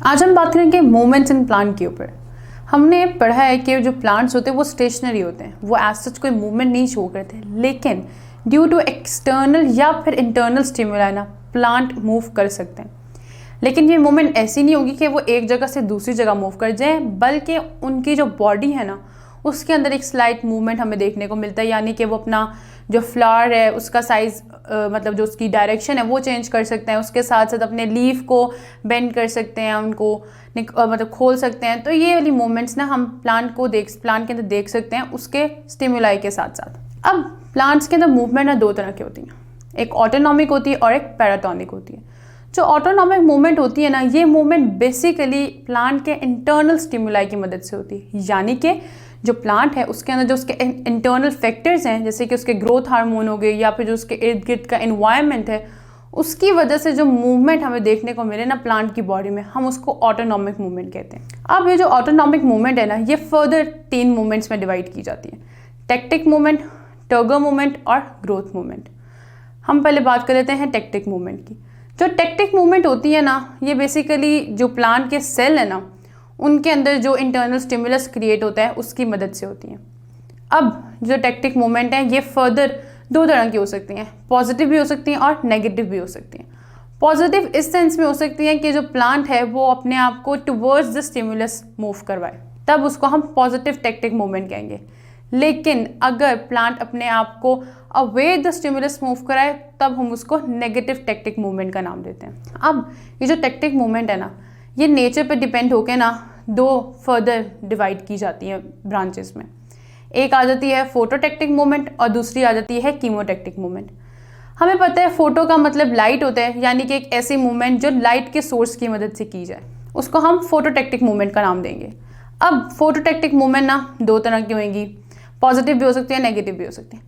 आज हम बात करेंगे मूवमेंट्स इन प्लांट के ऊपर। हमने पढ़ा है कि जो प्लांट्स होते हैं वो स्टेशनरी होते हैं, वो एज सच कोई मूवमेंट नहीं शो करते, लेकिन ड्यू टू एक्सटर्नल या फिर इंटरनल स्टिमुलाई ना प्लांट मूव कर सकते हैं। लेकिन ये मूवमेंट ऐसी नहीं होगी कि वो एक जगह से दूसरी जगह मूव कर जाए, बल्कि उनकी जो बॉडी है ना उसके अंदर एक स्लाइट मूवमेंट हमें देखने को मिलता है। यानी कि वो अपना जो फ्लावर है उसका साइज़ मतलब जो उसकी डायरेक्शन है वो चेंज कर सकते हैं, उसके साथ साथ अपने लीफ को बेंड कर सकते हैं, उनको मतलब खोल सकते हैं। तो ये वाली मूवमेंट्स ना हम प्लांट के अंदर देख सकते हैं उसके स्टिमुलाई के साथ साथ। अब प्लांट्स के अंदर मूवमेंट ना दो तरह की होती हैं, एक ऑटोनॉमिक होती है और एक पैराटोनिक होती है। जो ऑटोनॉमिक मूवमेंट होती है ना, ये मूवमेंट बेसिकली प्लांट के इंटरनल स्टिमुलाई की मदद से होती है। यानी कि जो प्लांट है उसके अंदर जो उसके इंटरनल फैक्टर्स हैं, जैसे कि उसके ग्रोथ हार्मोन हो गए या फिर जो उसके इर्द गिर्द का एनवायरनमेंट है, उसकी वजह से जो मूवमेंट हमें देखने को मिले ना प्लांट की बॉडी में, हम उसको ऑटोनॉमिक मूवमेंट कहते हैं। अब ये जो ऑटोनॉमिक मूवमेंट है ना, ये फर्दर 3 मूवमेंट्स में डिवाइड की जाती है, टेक्टिक मूवमेंट, टर्गर मूवमेंट और ग्रोथ मूवमेंट। हम पहले बात कर लेते हैं टेक्टिक मूवमेंट की। जो टेक्टिक मूवमेंट होती है ना, ये बेसिकली जो प्लांट के सेल है ना उनके अंदर जो इंटरनल स्टिमुलस क्रिएट होता है उसकी मदद से होती हैं। अब जो टेक्टिक मूवमेंट है ये फर्दर 2 तरह की हो सकती हैं, पॉजिटिव भी हो सकती हैं और नेगेटिव भी हो सकती हैं। पॉजिटिव इस सेंस में हो सकती हैं कि जो प्लांट है वो अपने आप को टुवर्ड्स द स्टिमुलस मूव करवाए, तब उसको हम पॉजिटिव टेक्टिक मूवमेंट कहेंगे। लेकिन अगर प्लांट अपने आप को अवे द स्टिमुलस मूव कराए, तब हम उसको नेगेटिव टेक्टिक मूवमेंट का नाम देते हैं। अब ये जो टेक्टिक मूवमेंट है ना, ये नेचर पे डिपेंड होकर ना 2 फर्दर डिवाइड की जाती हैं ब्रांचेस में। एक आ जाती है फोटोटेक्टिक मूवमेंट और दूसरी आ जाती है कीमोटेक्टिक मूवमेंट। हमें पता है फोटो का मतलब लाइट होता है, यानी कि एक ऐसी मूवमेंट जो लाइट के सोर्स की मदद से की जाए, उसको हम फोटोटेक्टिक मूवमेंट का नाम देंगे। अब फोटोटेक्टिक मूवमेंट ना 2 तरह की होंगी, पॉजिटिव भी हो सकती है, नेगेटिव भी हो सकती है।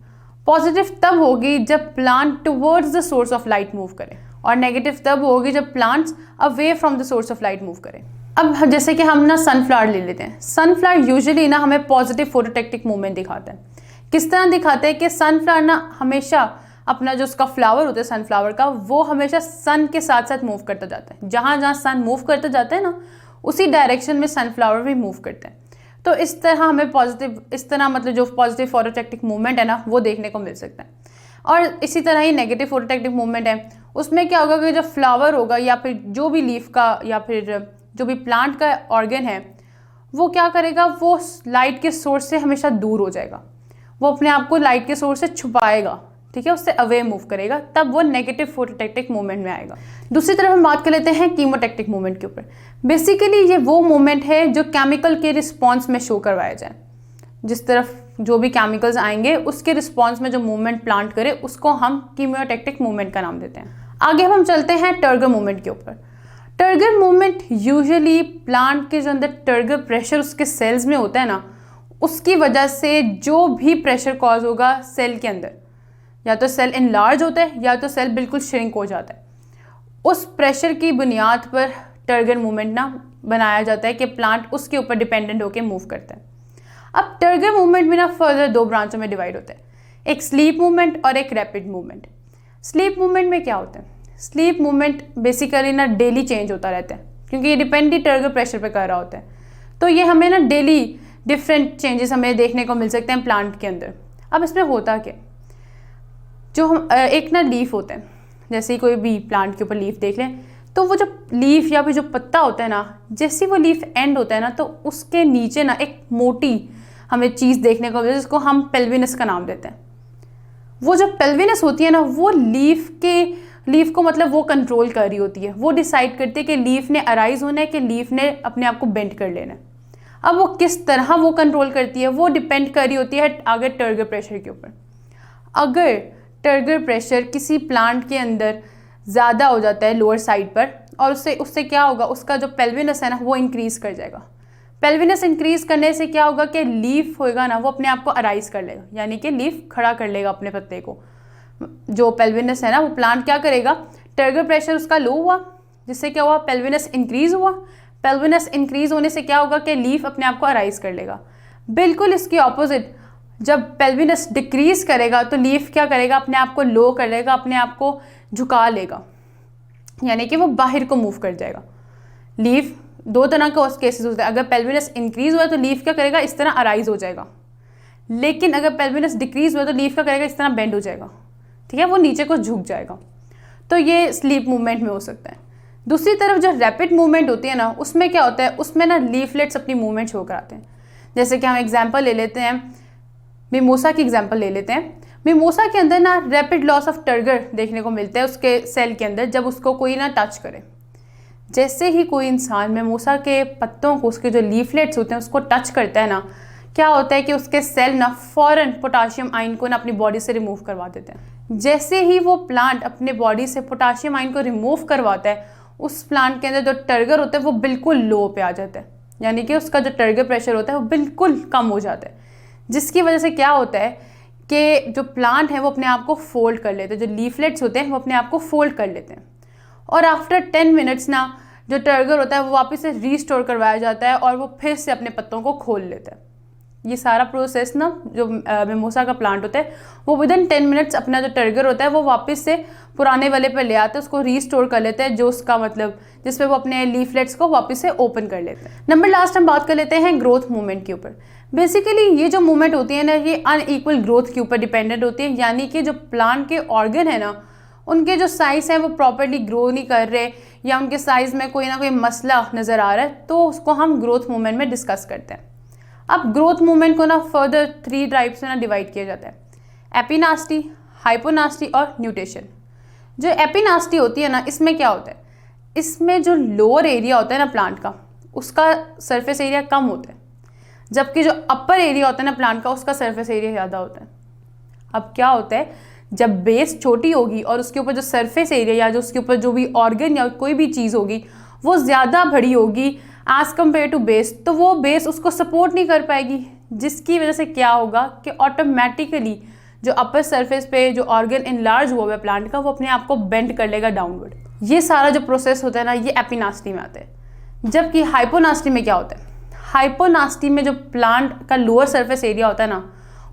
पॉजिटिव तब होगी जब plant towards the source of light move करे, और नेगेटिव तब होगी जब plants away from the source of light move करें। अब जैसे कि हम ना सनफ्लावर ले लेते हैं। सनफ्लावर यूजुअली ना हमें पॉजिटिव फोटोटेक्टिक मूवमेंट दिखाता है। किस तरह दिखाता है कि सनफ्लावर ना हमेशा अपना जो उसका फ्लावर होता है सनफ्लावर का, वो हमेशा सन के साथ साथ मूव करता जाता है। जहाँ जहाँ सन मूव करता जाता है ना, उसी डायरेक्शन में सनफ्लावर भी मूव करते हैं। तो इस तरह हमें मतलब जो पॉजिटिव फोटोटेक्टिक मूवमेंट है ना वो देखने को मिल सकता है। और इसी तरह ही नेगेटिव फोटोटेक्टिक मूवमेंट है, उसमें क्या होगा कि जो फ्लावर होगा या फिर जो भी लीफ का या फिर जो भी प्लांट का ऑर्गन है, वो क्या करेगा, वो लाइट के सोर्स से हमेशा दूर हो जाएगा, वो अपने आप को लाइट के सोर्स से छुपाएगा, ठीक है, उससे अवे मूव करेगा, तब वो नेगेटिव फोटोटेक्टिक मूवमेंट में आएगा। दूसरी तरफ हम बात कर लेते हैं कीमोटेक्टिक मूवमेंट के ऊपर। बेसिकली ये वो मूवमेंट है जो केमिकल के रिस्पॉन्स में शो करवाया जाए। जिस तरफ जो भी केमिकल्स आएंगे उसके रिस्पॉन्स में जो मूवमेंट प्लांट करे, उसको हम कीमोटेक्टिक मूवमेंट का नाम देते हैं। आगे हम चलते हैं टर्गर मूवमेंट के ऊपर। टर्गर मूवमेंट यूजुअली प्लांट के जो अंदर टर्गर प्रेशर उसके सेल्स में होता है ना, उसकी वजह से जो भी प्रेशर कॉज होगा सेल के अंदर, या तो सेल इनलार्ज होता है या तो सेल बिल्कुल श्रिंक हो जाता है, उस प्रेशर की बुनियाद पर टर्गर मूवमेंट ना बनाया जाता है कि प्लांट उसके ऊपर डिपेंडेंट होकर मूव करता है। अब टर्गर मूवमेंट भी ना फर्दर 2 ब्रांचों में डिवाइड होता है, एक स्लीप मूवमेंट और एक रैपिड मूवमेंट। स्लीप मूवमेंट में क्या होता है, स्लीप मूवमेंट बेसिकली ना डेली चेंज होता रहता है, क्योंकि ये डिपेंड ही टर्गर प्रेशर पे कर रहा होता है। तो ये हमें ना डेली डिफरेंट चेंजेस हमें देखने को मिल सकते हैं प्लांट के अंदर। अब इसमें होता क्या, जो हम एक ना लीफ होता है, जैसे ही कोई भी प्लांट के ऊपर लीफ देख लें, तो वो जो लीफ या फिर जो पत्ता होता है ना, जैसे वो लीफ एंड होता है ना, तो उसके नीचे ना एक मोटी हमें चीज़ देखने को मिलती है, जिसको हम पेल्विनस का नाम देते हैं। वो जब पेल्विनस होती है ना, वो लीफ को मतलब वो कंट्रोल कर रही होती है, वो डिसाइड करती है कि लीफ ने अराइज होना है कि लीफ ने अपने आप को बेंड कर लेना है। अब वो किस तरह वो कंट्रोल करती है, वो डिपेंड कर रही होती है अगर टर्गर प्रेशर के ऊपर। अगर टर्गर प्रेशर किसी प्लांट के अंदर ज़्यादा हो जाता है लोअर साइड पर, और उससे क्या होगा, उसका जो पेल्विनस है ना वो इंक्रीज़ कर जाएगा। पेल्विनस इंक्रीज करने से क्या होगा कि लीफ होएगा ना वो अपने आप को अराइज कर लेगा, यानी कि लीफ खड़ा कर लेगा अपने पत्ते को। जो पेल्विनस है ना, वो प्लांट क्या करेगा, टर्गर प्रेशर उसका लो हुआ, जिससे क्या हुआ, पेल्विनस इंक्रीज हुआ। पेल्विनस इंक्रीज होने से क्या होगा कि लीफ अपने आप को अराइज कर लेगा। बिल्कुल इसके ऑपोजिट, जब पेल्विनस डिक्रीज करेगा तो लीफ क्या करेगा, अपने आप को लो कर लेगा, अपने आप को झुका लेगा, यानी कि वो बाहर को मूव कर जाएगा। लीफ दो तरह के केसेस होते हैं। अगर पेल्विनस इंक्रीज हुआ तो लीफ क्या करेगा, इस तरह अराइज हो जाएगा, लेकिन अगर पेल्विनस डिक्रीज हुआ तो लीफ क्या करेगा, इस तरह बेंड हो जाएगा, ठीक है, वो नीचे को झुक जाएगा। तो ये स्लीप मूवमेंट में हो सकता है। दूसरी तरफ जो रैपिड मूवमेंट होती है ना, उसमें क्या होता है, उसमें ना लीफलेट्स अपनी मूवमेंट शो कराते हैं। जैसे कि हम एग्जाम्पल ले लेते हैं, मिमोसा की एग्जाम्पल ले लेते हैं। मिमोसा के अंदर ना रैपिड लॉस ऑफ टर्गर देखने को मिलता है उसके सेल के अंदर, जब उसको कोई ना टच करे। जैसे ही कोई इंसान मिमोसा के पत्तों को, उसके जो लीफलेट्स होते हैं उसको टच करता है ना, क्या होता है कि उसके सेल ना फौरन पोटाशियम आयन को ना अपनी बॉडी से रिमूव करवा देते हैं। जैसे ही वो प्लांट अपने बॉडी से पोटाशियम आयन को रिमूव करवाता है, उस प्लांट के अंदर जो टर्गर होता है वो बिल्कुल लो पे आ जाता है, यानी कि उसका जो टर्गर प्रेशर होता है वो बिल्कुल कम हो जाता है। जिसकी वजह से क्या होता है कि जो प्लांट है वो अपने आप को फोल्ड कर लेते हैं, जो लीफलेट्स होते हैं वो अपने आप को फोल्ड कर लेते हैं, और आफ्टर 10 मिनट्स ना जो टर्गर होता है वो वापस से रीस्टोर करवाया जाता है और वो फिर से अपने पत्तों को खोल लेता है। ये सारा प्रोसेस ना जो मिमोसा का प्लांट होता है वो विदिन 10 मिनट्स अपना जो टर्गर होता है वो वापस से पुराने वाले पे ले आते हैं, उसको रीस्टोर कर लेते हैं, जो उसका मतलब जिसपे वो अपने लीफलेट्स को वापस से ओपन कर लेते हैं। नंबर लास्ट हम बात कर लेते हैं ग्रोथ मूवमेंट के ऊपर। बेसिकली ये जो मूवमेंट होती है ना, ये अनइक्वल ग्रोथ के ऊपर डिपेंडेंट होती है, यानी कि जो प्लांट के ऑर्गन है ना, उनके जो साइज़ है वो प्रॉपरली ग्रो नहीं कर रहे, या उनके साइज़ में कोई ना कोई मसला नज़र आ रहा है, तो उसको हम ग्रोथ मूवमेंट में डिस्कस करते हैं। अब ग्रोथ मूवमेंट को ना फर्दर 3 टाइप्स में ना डिवाइड किया जाता है, एपिनास्टी, हाइपोनास्टी और न्यूटेशन। जो एपिनास्टी होती है ना, इसमें क्या होता है, इसमें जो लोअर एरिया होता है ना प्लांट का, उसका सरफेस एरिया कम होता है, जबकि जो अपर एरिया होता है ना प्लांट का, उसका सरफेस एरिया ज़्यादा होता है। अब क्या होता है, जब बेस छोटी होगी और उसके ऊपर जो सरफेस एरिया या जो उसके ऊपर जो भी ऑर्गन या कोई भी चीज़ होगी वो ज़्यादा बड़ी होगी एज़ कम्पेयर टू बेस, तो वो बेस उसको सपोर्ट नहीं कर पाएगी, जिसकी वजह से क्या होगा कि ऑटोमेटिकली जो अपर सरफेस पे जो ऑर्गन इनलार्ज हुआ है प्लांट का, वो अपने आप को बेंड कर लेगा डाउनवर्ड। ये सारा जो प्रोसेस होता है ना, ये एपिनास्टी में आता है। जबकि हाइपोनास्टी में क्या होता है, हाइपोनास्टी में जो प्लांट का लोअर सरफेस एरिया होता है ना,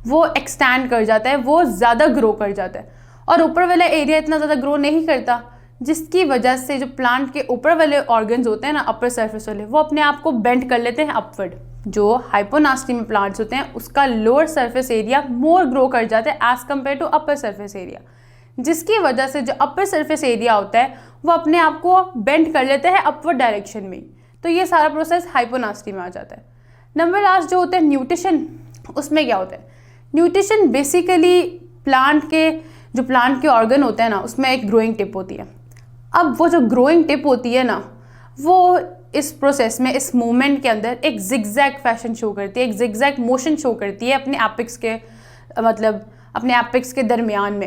वो एक्सटेंड कर जाता है, वो ज़्यादा ग्रो कर जाता है, और ऊपर वाला एरिया इतना ज़्यादा ग्रो नहीं करता, जिसकी वजह से जो प्लांट के ऊपर वाले ऑर्गन्स होते हैं ना, अपर सरफेस वाले, वो अपने आप को बेंड कर लेते हैं अपवर्ड। जो हाइपोनास्टी में प्लांट्स होते हैं उसका lower surface area more grow कर जाता है as compare to upper surface area, जिसकी वजह से जो अपर सरफेस एरिया होता है वो अपने आप को बेंड कर लेते हैं अपवर्ड डायरेक्शन में। तो ये सारा प्रोसेस हाइपोनास्टी में आ जाता है। नंबर लास्ट जो होता है न्यूट्रिशन, उसमें क्या होता है, न्यूट्रिशन बेसिकली प्लांट के ऑर्गन होते हैं ना, उसमें एक ग्रोइंग टिप होती है। अब वो जो ग्रोइंग टिप होती है ना, वो इस प्रोसेस में, इस मूवमेंट के अंदर एक जिगजैग फैशन शो करती है, एक जिगजैग मोशन शो करती है अपने एपिक्स के, मतलब अपने एपिक्स के दरमियान में।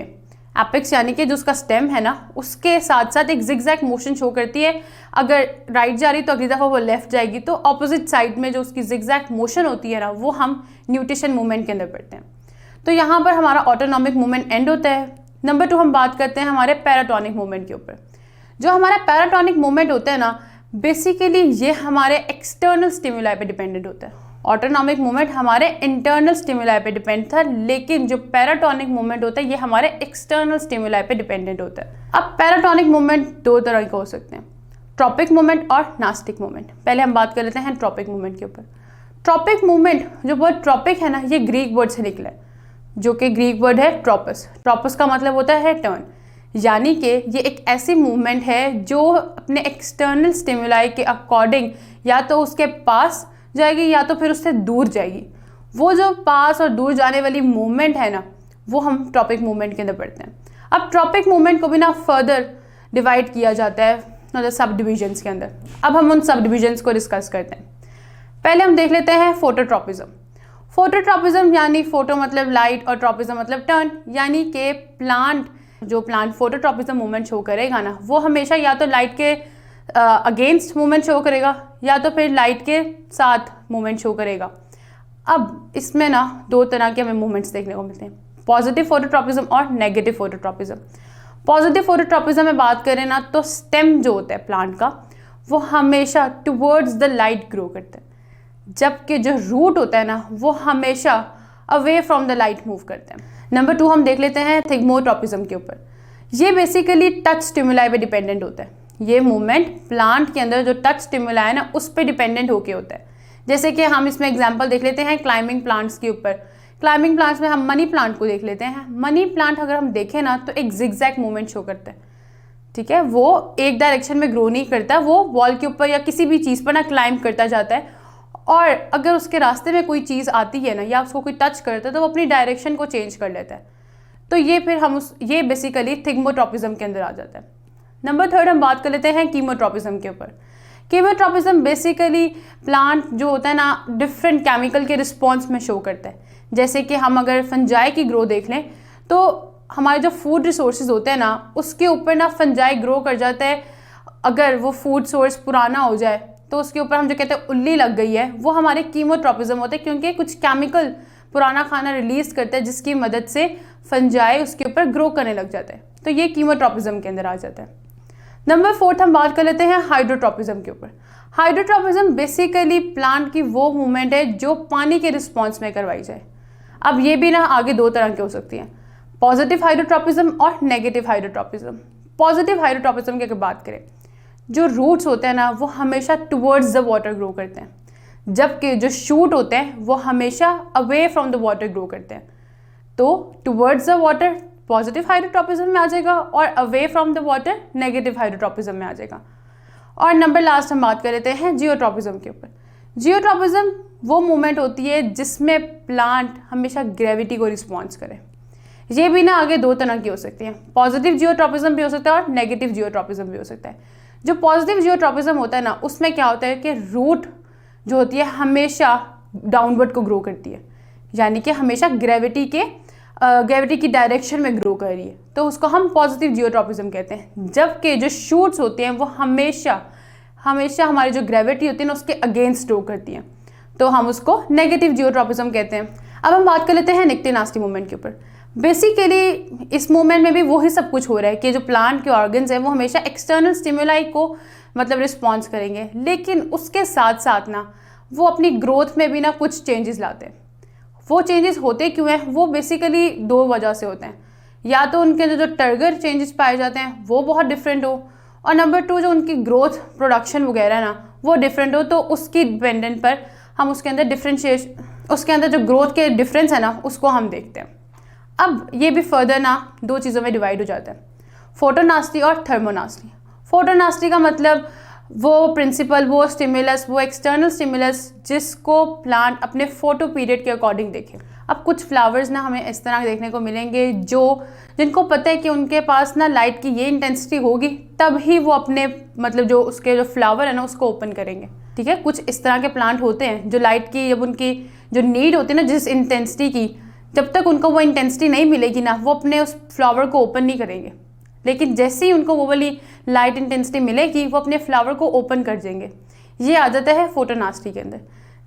एपिक्स यानी कि जो उसका स्टेम है ना, उसके साथ साथ एक जिगजैग मोशन शो करती है। अगर राइट जा रही तो अगली दफ़ा वो लेफ्ट जाएगी, तो ऑपोजिट साइड में जो उसकी जिगजैग मोशन होती है ना, वो हम न्यूट्रिशन मूवमेंट के अंदर पढ़ते हैं। तो यहाँ पर हमारा ऑटोनॉमिक मूवमेंट एंड होता है। नंबर 2 हम बात करते हैं हमारे पैराटोनिक मूवमेंट के ऊपर। जो हमारा पैराटोनिक मूवमेंट होता है ना, बेसिकली ये हमारे एक्सटर्नल स्टिमुलाई पे डिपेंडेंट होता है। ऑटोनॉमिक मूवमेंट हमारे इंटरनल स्टिमुलाई पे डिपेंड था, लेकिन जो पैराटोनिक मूवमेंट होता है ये हमारे एक्सटर्नल स्टिमुलाई पे डिपेंडेंट होता है। अब पैराटोनिक मूवमेंट 2 तरह के हो सकते हैं, ट्रॉपिक मूवमेंट और नास्टिक मूवमेंट। पहले हम बात कर लेते हैं ट्रॉपिक मूवमेंट के ऊपर। ट्रॉपिक मूवमेंट, जो वर्ड ट्रॉपिक है ना, ये ग्रीक वर्ड से निकला है, जो कि ग्रीक वर्ड है ट्रॉपस। ट्रॉपस का मतलब होता है टर्न, यानी कि ये एक ऐसी मूवमेंट है जो अपने एक्सटर्नल स्टिमुलाई के अकॉर्डिंग या तो उसके पास जाएगी या तो फिर उससे दूर जाएगी। वो जो पास और दूर जाने वाली मूवमेंट है ना, वो हम ट्रॉपिक मूवमेंट के अंदर पढ़ते हैं। अब ट्रॉपिक मूवमेंट को भी ना फर्दर डिवाइड किया जाता है मतलब सब डिविजन्स के अंदर। अब हम उन सब डिविजन्स को डिस्कस करते हैं। पहले हम देख लेते हैं फोटोट्रॉपिज्म। फोटोट्रॉपिज्म यानी फोटो मतलब लाइट और ट्रॉपिज्म मतलब टर्न, यानी कि प्लांट फोटोट्रॉपिज्म मूवमेंट शो करेगा ना, वो हमेशा या तो लाइट के अगेंस्ट मूवमेंट शो करेगा या तो फिर लाइट के साथ मूवमेंट शो करेगा। अब इसमें ना 2 तरह के हमें मूवमेंट्स देखने को मिलते हैं, पॉजिटिव फोटोट्रॉपिज्म और नेगेटिव फोटोट्रॉपिज्म। पॉजिटिव फोटोट्रॉपिज्म में बात करें ना, तो स्टेम जो होता है प्लांट का, वो हमेशा टुवर्ड्स द लाइट ग्रो करता है, जबकि जो रूट होता है ना, वो हमेशा away from the light move करते हैं। नंबर 2 हम देख लेते हैं थिग्मोट्रॉपिज्म के ऊपर। ये बेसिकली टच स्टिमुलाई पे डिपेंडेंट होता है, ये मूवमेंट प्लांट के अंदर जो टच स्टिमुलाई है ना उस पर डिपेंडेंट होके होता है। जैसे कि हम इसमें एग्जांपल देख लेते हैं क्लाइंबिंग प्लांट्स के ऊपर। क्लाइंबिंग प्लांट्स में हम मनी प्लांट को देख लेते हैं। मनी प्लांट अगर हम देखें ना तो एक जिगजैग मूवमेंट शो करता है, ठीक है। वो एक डायरेक्शन में ग्रो नहीं करता, वो वॉल के ऊपर या किसी भी चीज़ पर ना क्लाइंब करता जाता है, और अगर उसके रास्ते में कोई चीज़ आती है ना या उसको कोई टच करता है तो वो अपनी डायरेक्शन को चेंज कर लेता है। तो ये फिर ये बेसिकली थिग्मोट्रोपिज्म के अंदर आ जाता है। नंबर 3 हम बात कर लेते हैं कीमोट्रोपिज्म के ऊपर। कीमोट्रोपिज्म बेसिकली प्लांट जो होता है ना डिफरेंट केमिकल के रिस्पॉन्स में शो करता है। जैसे कि हम अगर फंजाई की ग्रो देख लें तो हमारे जो फूड रिसोर्सेज होते हैं ना उसके ऊपर ना फंजाई ग्रो कर जाता है। अगर वो फूड सोर्स पुराना हो जाए तो उसके ऊपर हम जो कहते हैं उल्ली लग गई है, वो हमारे कीमोट्रोपिज्म होते हैं, क्योंकि कुछ केमिकल पुराना खाना रिलीज करता है जिसकी मदद से फंजाई उसके ऊपर ग्रो करने लग जाता है। तो ये कीमोट्रोपिज्म के अंदर आ जाता है। नंबर 4 हम बात कर लेते हैं हाइड्रोट्रोपिज्म के ऊपर। हाइड्रोट्रोपिज्म बेसिकली प्लांट की वो मूवमेंट है जो पानी के रिस्पॉन्स में करवाई जाए। अब ये भी ना आगे 2 तरह की हो सकती हैं, पॉजिटिव हाइड्रोट्रोपिज्म और नेगेटिव हाइड्रोट्रोपिज्म। पॉजिटिव हाइड्रोट्रोपिज्म की अगर बात करें, जो रूट्स होते हैं ना वो हमेशा टुवर्ड्स द वाटर ग्रो करते हैं, जबकि जो शूट होते हैं वो हमेशा away from the water grow करते हैं। तो towards the water positive hydrotropism में आ जाएगा और away from the water negative hydrotropism में आ जाएगा। और नंबर लास्ट हम बात कर लेते हैं जियोट्रोपिज्म के ऊपर। जियोट्रोपिज्म वो मूवमेंट होती है जिसमें प्लांट हमेशा ग्रेविटी को रिस्पॉन्स करे। ये भी ना आगे 2 तरह की हो सकती है, पॉजिटिव जियोट्रोपिज्म भी हो सकता है और नेगेटिव जियोट्रोपिज्म भी हो सकता है। जो पॉजिटिव जियोट्रोपिज्म होता है ना उसमें क्या होता है कि रूट जो होती है हमेशा डाउनवर्ड को ग्रो करती है, यानी कि हमेशा ग्रेविटी की डायरेक्शन में ग्रो कर रही है, तो उसको हम पॉजिटिव जियोट्रोपिज्म कहते हैं। जबकि जो शूट्स होते हैं वो हमेशा हमारी जो ग्रेविटी होती है ना उसके अगेंस्ट ग्रो करती हैं, तो हम उसको नेगेटिव जियोट्रोपिज्म कहते हैं। अब हम बात कर लेते हैं निक्टेनास्टी मूवमेंट के ऊपर। बेसिकली इस मूवमेंट में भी वही सब कुछ हो रहा है कि जो प्लांट के ऑर्गन्स हैं वो हमेशा एक्सटर्नल स्टिमुलाई को मतलब रिस्पॉन्स करेंगे, लेकिन उसके साथ साथ ना वो अपनी ग्रोथ में भी ना कुछ चेंजेस लाते हैं। वो चेंजेस होते क्यों हैं? वो बेसिकली 2 वजह से होते हैं। या तो उनके जो टर्गर चेंजेस पाए जाते हैं वो बहुत डिफरेंट हो, और नंबर 2 जो उनकी ग्रोथ प्रोडक्शन वगैरह ना वो डिफरेंट हो, तो उसकी डिपेंडेंट पर हम उसके अंदर जो ग्रोथ के डिफरेंस है ना उसको हम देखते हैं। अब ये भी फर्दर ना 2 चीज़ों में डिवाइड हो जाता है, फोटोनास्टी और थर्मोनास्टी। फोटोनास्टी का मतलब वो प्रिंसिपल, वो स्टिमुलस, वो एक्सटर्नल स्टिमुलस जिसको प्लांट अपने फोटो पीरियड के अकॉर्डिंग देखे। अब कुछ फ्लावर्स ना हमें इस तरह देखने को मिलेंगे जिनको पता है कि उनके पास ना लाइट की ये इंटेंसिटी होगी तब ही वो अपने मतलब जो उसके जो फ्लावर है ना उसको ओपन करेंगे, ठीक है। कुछ इस तरह के प्लांट होते हैं जो लाइट की जब उनकी जो नीड होती है ना जिस इंटेंसिटी की, जब तक उनको वो इंटेंसिटी नहीं मिलेगी ना वो अपने उस फ्लावर को ओपन नहीं करेंगे, लेकिन जैसे ही उनको वो वाली लाइट इंटेंसिटी मिलेगी वो अपने फ्लावर को ओपन कर देंगे। ये आ जाता है फोटोनास्टी के अंदर।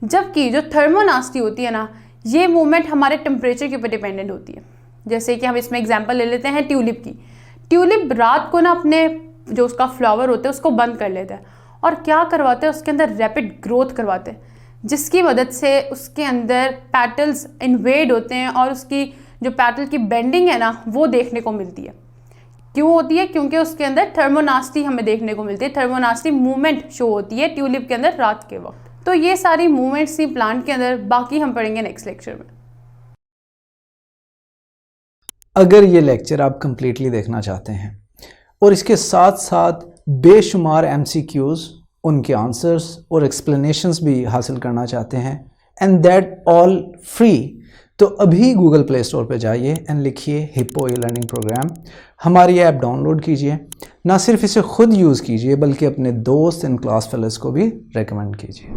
जबकि जो थर्मोनास्टी होती है ना ये मूवमेंट हमारे टेम्परेचर के ऊपर डिपेंडेंट होती है। जैसे कि हम इसमें एग्जांपल ले लेते हैं ट्यूलिप की। ट्यूलिप रात को ना अपने जो उसका फ्लावर होता है उसको बंद कर लेता है और क्या करवाते हैं उसके अंदर रैपिड ग्रोथ करवाते हैं, जिसकी मदद से उसके अंदर पैटल्स इन्वेड होते हैं और उसकी जो पैटल की बेंडिंग है ना वो देखने को मिलती है। क्यों होती है? क्योंकि उसके अंदर थर्मोनास्टी हमें देखने को मिलती है, थर्मोनास्टी मूवमेंट शो होती है ट्यूलिप के अंदर रात के वक्त। तो ये सारी मूवमेंट्स थी प्लांट के अंदर, बाकी हम पढ़ेंगे नेक्स्ट लेक्चर में। अगर ये लेक्चर आप कंप्लीटली देखना चाहते हैं और इसके साथ साथ बेशुमार MCQs, उनके आंसर्स और एक्सप्लेनेशंस भी हासिल करना चाहते हैं, एंड दैट ऑल फ्री, तो अभी गूगल प्ले स्टोर पे जाइए एंड लिखिए हिप्पो ई-लर्निंग प्रोग्राम। हमारी ऐप डाउनलोड कीजिए, ना सिर्फ इसे खुद यूज़ कीजिए बल्कि अपने दोस्त एंड क्लास फेलोज़ को भी रेकमेंड कीजिए।